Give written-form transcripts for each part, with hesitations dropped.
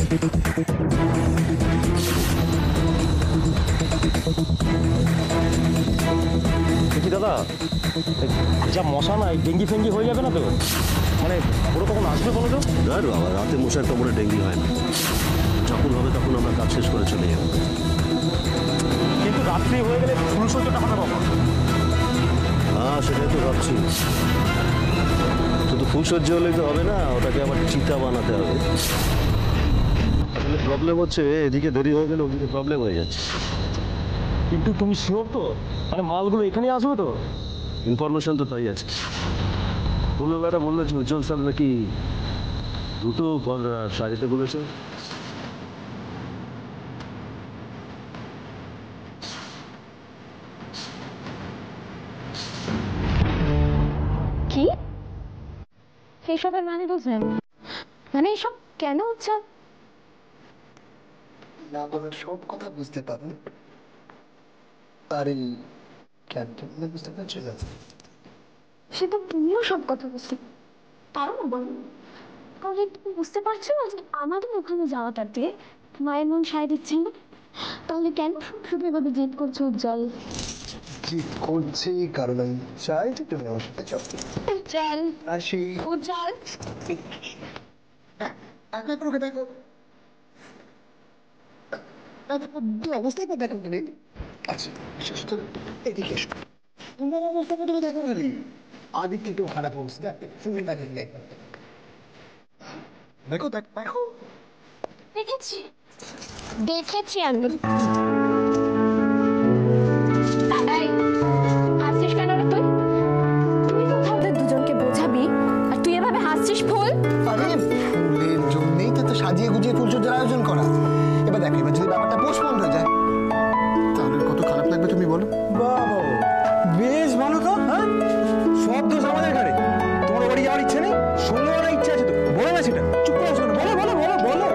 দেখি দাদা, যা মশা না ডেঙ্গি ফেঙ্গি হয়ে যাবে না তো? মানে ওরা কখন আসবে বলো তো? বাবা, রাতে মশার কামড়ে ডেঙ্গি হয় না, যখন হবে তখন আমরা কাজ শেষ করে চলে যাবো। কিন্তু রাত্রি হয়ে গেলে ফুলসজ্জাটা হবে কখন? হ্যাঁ, সেটাই তো ভাবছি। শুধু ফুলসজ্জা হলেই তো হবে না, ওটাকে আবার চিতা বানাতে হবে। আসলে প্রবলেম হচ্ছে, এদিকে দেরি হয়ে গেলে ওদিকে প্রবলেম হয়ে যাচ্ছে। কিন্তু তুমি শিওর তো? মানে মালগুলো এখানেই আসবে তো? ইনফরমেশন তো তাই আছে। ফুলবেলাটা বললে উজ্জ্বল স্যার নাকি দুটো শাড়িতে বলেছে। কি এইসবের মানে বুঝলেন? মানে এসব কেন হচ্ছে? না বলার সব কথা বুঝতে পারবেন, আর এই ক্যান্টিনে বুঝতে পারছি না। সে তো তুমিও সব কথা বুঝতে পারো না বলো। তাহলে তুমি বুঝতে পারছো না যে আমাদের ওখানে যাওয়াটাতে মায়ের মন সায় দিচ্ছে না? তাহলে কেন শুধু এভাবে জেদ করছো উজ্জ্বল? জিদ করছি কারণ আমি চাই যে তুমি আমার সাথে চলো। উজ্জ্বল, আসি। উজ্জ্বল, একবার ওকে দেখো, অবস্থায় তো দেখো তুমি। আচ্ছা, বিশেষ করে এদিকে এসো। তোমার অবস্থাটা তুমি দেখো খালি। আদিত্য একটু খারাপ অবস্থা, তুমি দেখো দেখো দেখো। দেখেছি দেখেছি আমি। এই, হাসছিস কেন রে তুই? তুই তো ওদের দুজনকে বোঝাবি আর তুই এভাবে হাসছিস ফুল? আরে ফুলের জন্যই তো সাজিয়ে গুজিয়ে ফুলসজ্জার আয়োজন করা। এবার দেখো, এবার যদি ব্যাপারটা পোস্টপোন হয়ে যায় তাহলে কত খারাপ লাগবে তুমি বলো। বাবা বেশ ভালো তো। হ্যাঁ, সব দোষ আমাদের ঘরে। তোমার বাড়ি যাওয়ার ইচ্ছে নেই? শুনলেও না ইচ্ছা আছে তো, বলো না সেটা। চুপ করে আছো কেন? বলো বলো বলো বলো।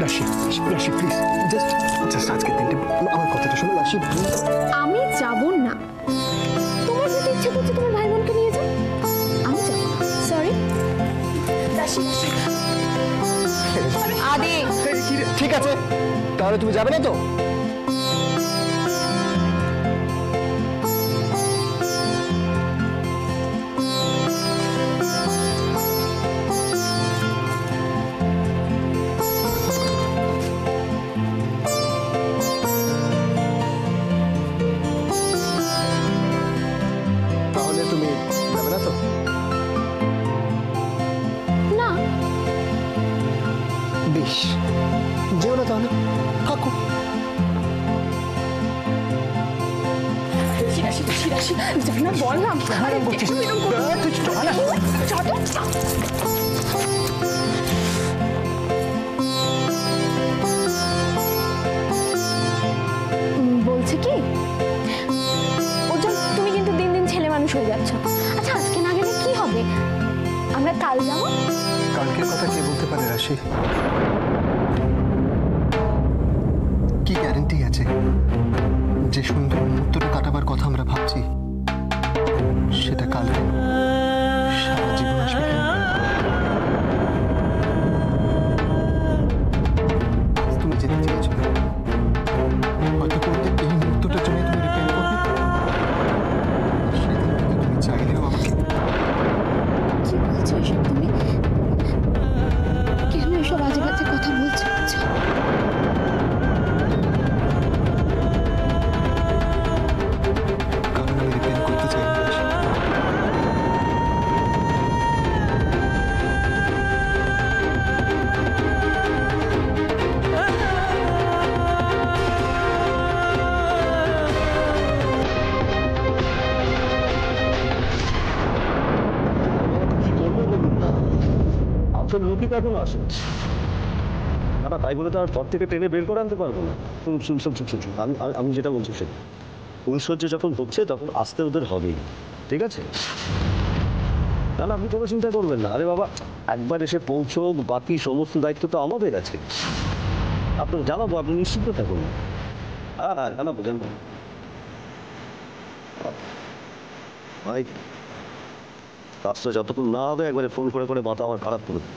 রাশি রাশি প্লিজ, জাস্ট জাস্ট আজকে দিনটা আমার কথাটা শোনো রাশি। আমি যাব না। তোমার যদি ইচ্ছে করছে তোমার ভাই বোনকে নিয়ে যাও, আমি যাব। সরি আদি। ঠিক আছে, তাহলে তুমি যাবে না তো? তাহলে তুমি যাবে না তো? না, বেশ, যেও না তাহলে, থাকো। যাই না বললাম। বলছে কি ওজন, তুমি কিন্তু দিন দিন ছেলে মানুষ হয়ে যাচ্ছ। আচ্ছা আজকে না গেলে কি হবে? আমরা কাল যাবো। কালকের কথা কে বলতে পারে রাশি? কি গ্যারেন্টি আছে যে সুন্দর মুহূর্তটা কাটাবার কথা আমরা ভাবছি সেটা কালকে সারা জীবন আসবে কেন? তুমি যেতে চেয়েছো, হয়তো কোনোদিন এই মুহূর্তটার জন্য তুমি রিপেয়ার করবে। সেদিন থেকে তুমি চাইলেও আমাকে। কি বলছো এসব তুমি? কেন এসব আজে বাজে কথা বলছো? কারণ আমি রিপেয়ার করতে চাই না রাশি। কি করবো বলুন না, আসল লোকই তো এখন আসে না, তাই বলে তো আর ঘর থেকে টেনে বের করে আনতে পারবো না। শুন, আমি যেটা বলছি সেটা, ফুলসজ্জা যখন হচ্ছে তখন আসতে ওদের হবেই, ঠিক আছে? না না, আপনি কোনো চিন্তা করবেন না। আরে বাবা, একবার এসে পৌঁছোক, বাকি সমস্ত দায়িত্ব তো আমাদের আছে। আপনার জানাবো, আপনি নিশ্চিন্ত থাকুন। হ্যাঁ হ্যাঁ, জানাবো জানাবো। ভাই, কাজটা যতক্ষণ না হবে একবারে ফোন করে করে মাথা আমার খারাপ করে দেবে।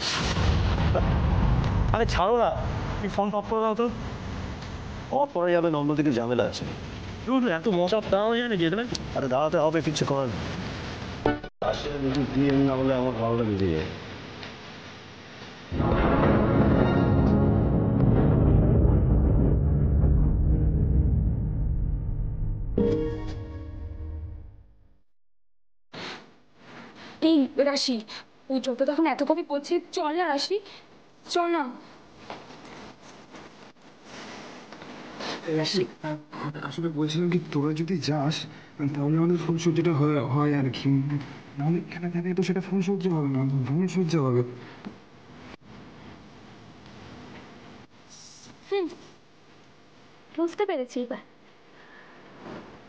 আরে ছাড়ো না, তুমি ফোন অফ করে দাও তো। অফ করা যাবে না, অন্যদিকে ঝামেলা আছে। এত মশা তাও জানে কি এখানে? আরে দাঁড়াতে হবে, কিছু করার নেই। আসলে যদি দিয়ে না বলে আমার ভালো লাগে দিয়ে। এই রাশি, ওই যত তখন এত কপি পড়ছে, চল না রাশি, চল না। আসলে বলছিলাম কি, তোরা যদি যাস তাহলে আমাদের ফুলসজ্জাটা হয় হয় আর কি। নাহলে এখানে থাকে তো সেটা ফুলসজ্জা হবে না, ভূমিসজ্জা হবে। বুঝতে পেরেছি এবার,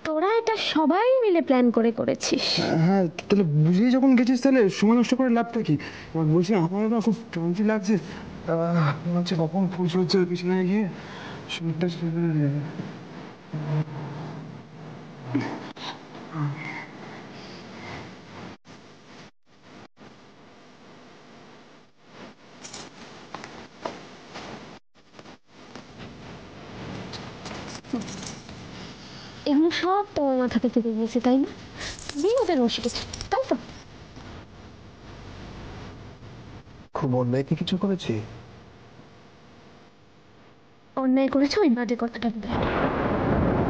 তোরা এটা সবাই মিলে প্ল্যান করে করেছিস। হ্যাঁ, তাহলে বুঝিয়ে যখন গেছিস তাহলে সময় নষ্ট করে লাভটা কি? এবার বলছি, আমারও না খুব ক্লান্তি লাগছে। মনে হচ্ছে কখন ফুলসজ্জার পিছনে গিয়ে শরীরটা সেরে যাবে। এগুলো সব তোমার মাথা থেকে বেরিয়েছে, তাই না? তুমি ওদের রসিকেছ, তাই তো? খুব অন্যায় কি কিছু করেছি? অন্যায় করেছো ওই বাজে কথাটা বলে।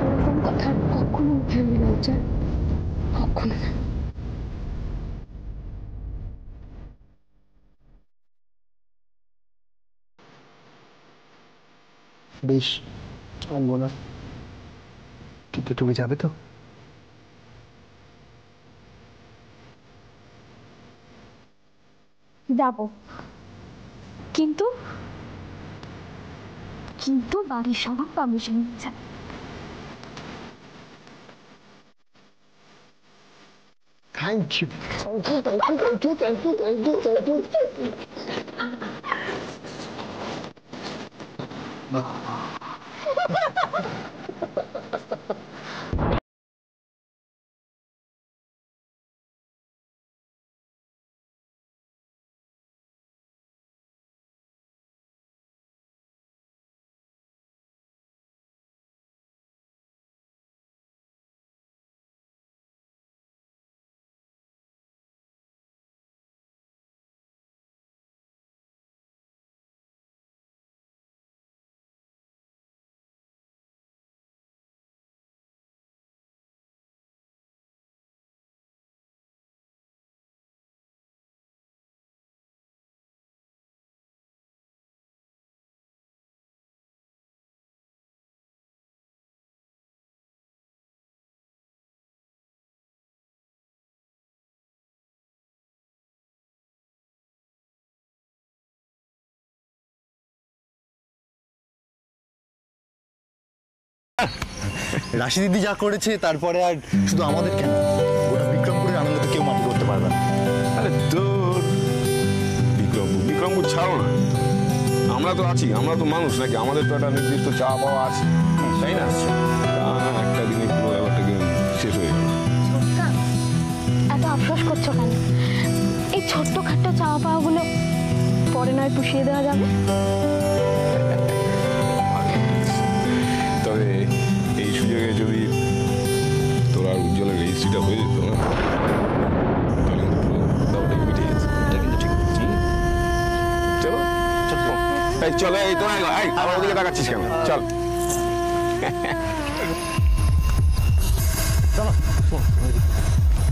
ওরকম কথা কখনো উঠে আমি লজ্জা, কখনো না। বেশ, আনবো না, কিন্তু তুমি যাবে তো? যাবো, কিন্তু কিন্তু বাড়ির সবার পারমিশন নিচ্ছে। Thank you, thank you, thank you, thank you, thank you, thank you. Rashi দিদি যা করেছে, তারপরে আর শুধু আমাদের কেন, গোটা বিক্রমপুরের আনন্দ তো কেউ মাটি করতে পারবে না। আরে তোর বিক্রমপুর ছাড়ো না, আমরা তো আছি, আমরা তো মানুষ নাকি, আমাদের তো একটা নির্দিষ্ট চাওয়া পাওয়া আছে, তাই না? একটা দিনে পুরো ব্যাপারটা শেষ হয়ে গেল। এত আফসোস করছো কেন? এই ছোট্ট খাট্ট চাওয়া পাওয়াগুলো পরে নয় পুষিয়ে দেওয়া যাবে। তবে এই সুযোগে যদি তোর আর উজ্জ্বলের রেজিস্ট্রিটা হয়ে যেত না, তাহলে কিন্তু পুরো ব্যাপারটা মিটে যেত। এটা কিন্তু ঠিক। চলো চলো, এই তোরা আমার ওদিকে তাকাচ্ছিস কেন? চল।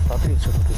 তাড়াতাড়ি এসো, তাড়াতাড়ি।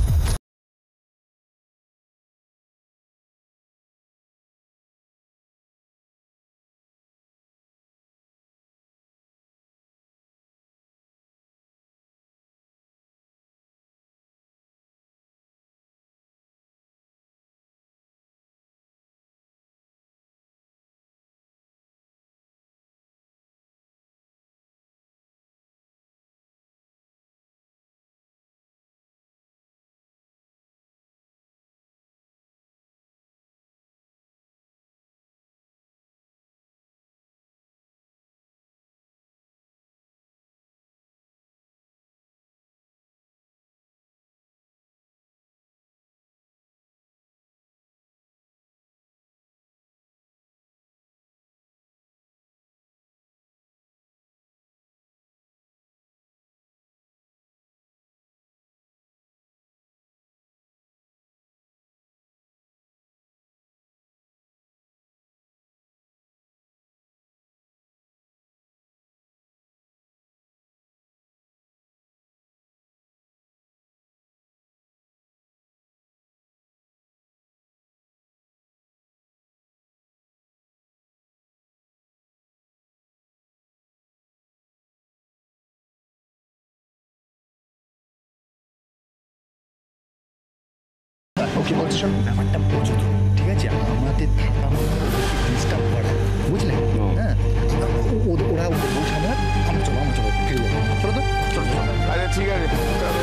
কি বলছো শোনো, ব্যাপারটা বোঝো তো, ঠিক আছে? আমাদের ডিস্টার্ব করে, বুঝলে? হ্যাঁ, ওরা ওদের বউ সামলাক, আমরা চলো ফিরে যাবো। চলো তো, চলো। আরে ঠিক আছে, তাহলে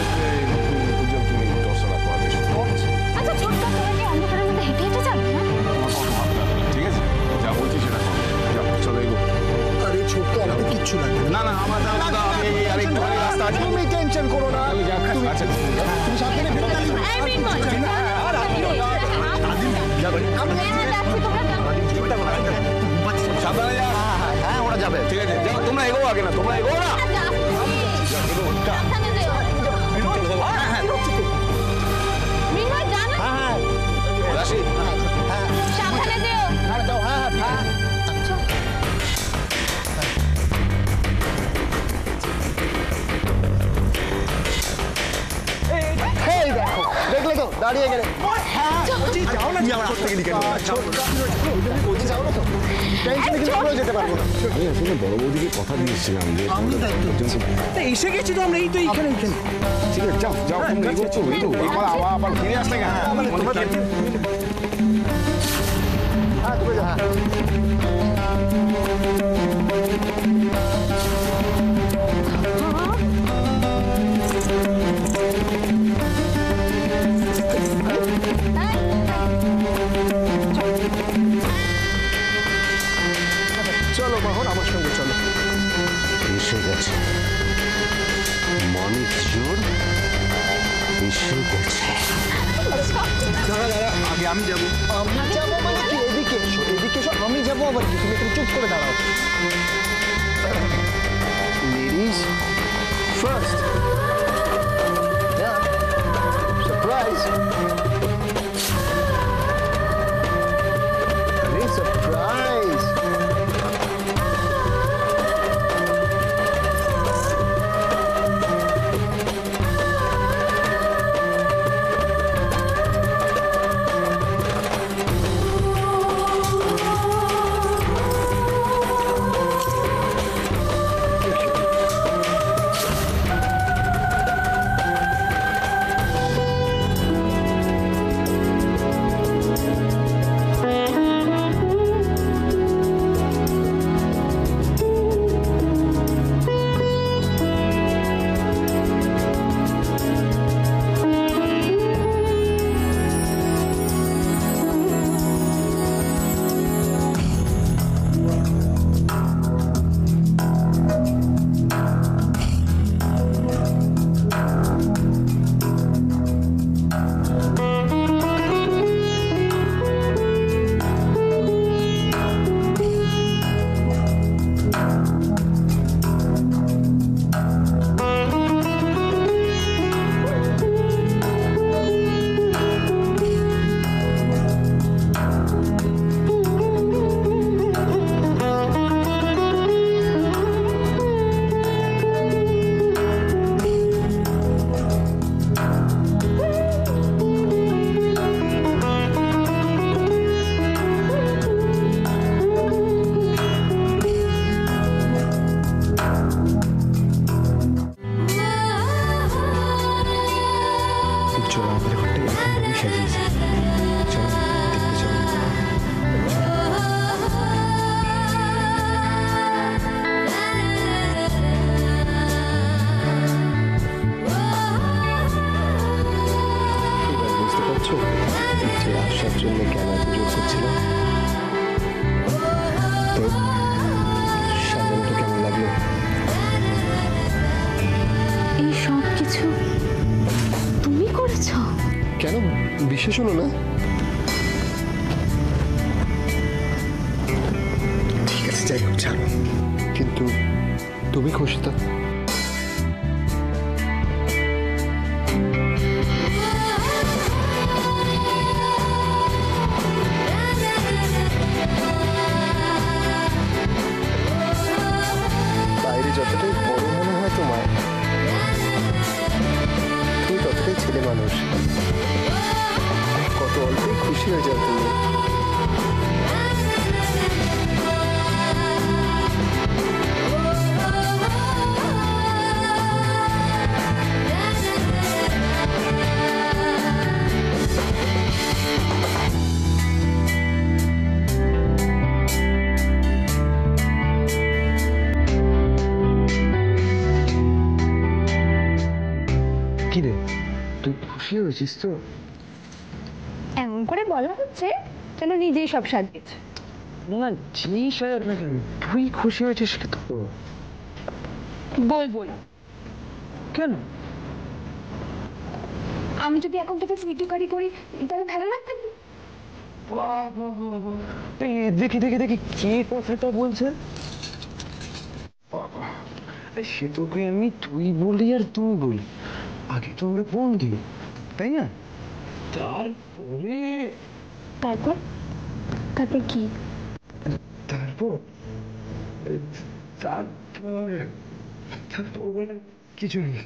উজ্জ্বল তুমি দশটা রাখো আগে। আচ্ছা ছোট্ট তোরা কি অন্ধকারের মধ্যে হেঁটে হেঁটে যাবে না? ঠিক আছে, যা বলছি সেটা করো। যাও, চলো এগো। আরে ছোট্ট, আমাদের কিচ্ছু লাগবে না। না আমার দাও, আমি আরেকটুখানি রাস্তা আছে। তুমি টেনশন করো না, আচ্ছা তুমি সাবধানে বেরো। সাবধানে যাও। হ্যাঁ, ওরা যাবে। ঠিক আছে, যাও, তোমরা এগো আগে না, তোমরা এগো না। রাশি, এই দেখো, দেখলে তো দাঁড়িয়ে গেলে। যাও না, যাও না তো, টেনশনে কিন্তু আমরাও যেতে পারবো না। আমি আসলে বড় বৌদিকে কথা দিয়েছিলাম যে এসে গেছি তো আমরা, এই তো এইখানে। ঠিক আছে, যাও যাও, তুমি এগোচ্ছো, এবার আবার ফিরে আসলে কেন? হ্যাঁ, তুমি যাও। চলো মোহন, আমার সঙ্গে চলো। এসে গেছে মানিক জোর, এসে গেছে। আগে আমি যাবো। আমি যাবো মানে কি? এদিকে এসো, এদিকে এসো। আমি যাবো আবার কি? তুমি এখানে চুপ করে দাঁড়াও। Ladies first. সারপ্রাইজ। আরে সারপ্রাইজ। চলো, আমাদের ঘরটা এরকমভাবেই সাজিয়েছে। চলো দেখতে চলো। এবার বুঝতে পারছো যে আসার জন্য কেন এত জোর করছিলাম? তো সাজানোটা কেমন লাগলো? এই সব কিছু তুমি করেছো? কেন বিশ্বাস হলো না? ঠিক আছে, যাই হোক, ছাড়ো। কিন্তু তুমি খুশি তো? বাইরে যতটাই বড় মনে হয় তোমার, তুমি ততটাই ছেলে মানুষ। কত অল্পেই খুশি হয়ে যাও তুমি। খুশি হয়েছিস তো? এমন করে বলা হচ্ছে যেন নিজেই সব সাজিয়েছে। না জিনিস আর না কেন, তুই খুশি হয়েছিস কি তো? বলবো না। কেন? আমি যদি এখন থেকে ভিডিওকারি করি তাহলে ভালো লাগবে না? দেখি দেখি দেখি কে কথাটা বলছে। সে তোকে আমি তুই বলি আর তুমি বলি, আগে তো আমরা বন্ধু, তাই না? তারপরে তারপর তারপর কি? তারপর তারপর তারপর বলে কিছু নেই।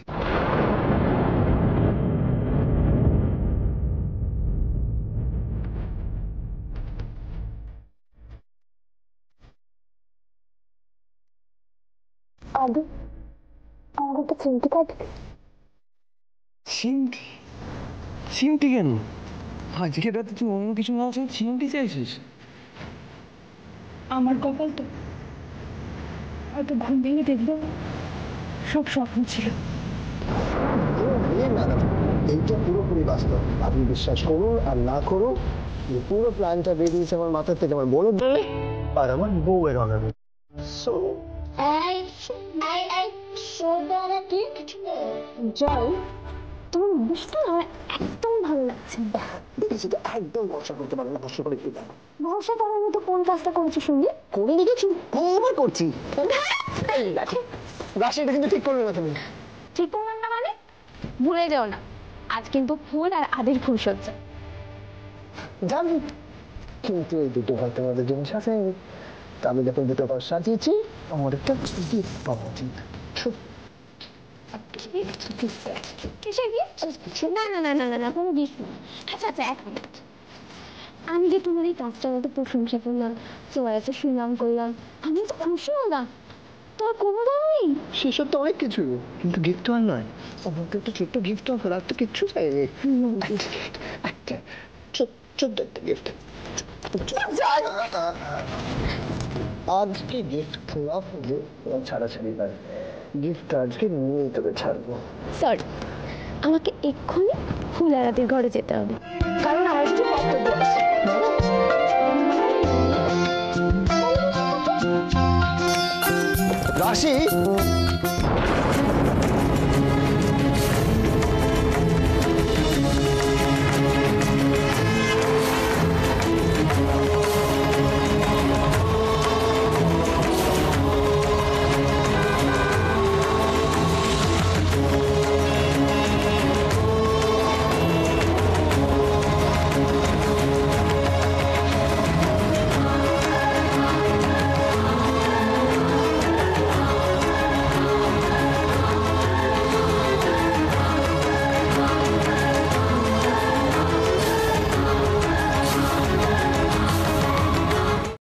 আদু আমার একটা চিমটি কাটবে। চিমটি? চিমটি কেন? আজকে রাতে তুই অন্য কিছু না চাই চিমটি চাইছিস? আমার কপাল তো হয়তো ঘুম ভেঙে দেখবো সব স্বপ্ন ছিল। ম্যাডাম, এইটা পুরোপুরি বাস্তব। আপনি বিশ্বাস করুন আর না করুন, এই পুরো প্ল্যানটা বেরিয়েছে আমার মাথা থেকে, আমার বড় বলে আর আমার বউয়ের অনামি। সো জল তোমার মুখটা আমার একদম ভালো লাগছে না। দেখেছি তো, একদম ভরসা করতে পারবো না, ভরসা করে একটু দেখ। ভরসা করার মতো কোন কাজটা করেছি শুনি? করে দেখেছি, আবার করছি। রাশিটা কিন্তু ঠিক করবে না তুমি। ঠিক করলাম না মানে? ভুলে যাও না, আজ কিন্তু ফুল আর আদির ফুল সজ্জা। জানি, কিন্তু এই দুটো হয়তো আমাদের জিনিস আছে। তা আমি যখন দুটো ঘর সাজিয়েছি, আমার একটা গিফট পাওয়া উচিত। কিসের gift? না না না না না না কোনো gift না। আচ্ছা আচ্ছা এক মিনিট, আমি যে তোমার এই কাজটার মতো প্রশংসা করলাম, তোমার এত সুনাম করলাম, আমি তো খুশি হলাম, তোমার কোনো দাম নেই? সেসব তো অনেক কিছু, কিন্তু গিফট তো আর নয়। আমাকে একটা ছোট্ট গিফট অফার, আর তো কিচ্ছু চাইনি। একটা ছোট্ট একটা গিফট। আজকে গিফট খোলা হলে ছাড়াছাড়ি পারে, গিফট আজকে নিয়েই তোকে ছাড়বো। সরি, আমাকে এক্ষুনি ফুল আর আদির ঘরে যেতে হবে, কারণ আমার কিছু কর্তব্য আছে। রাশি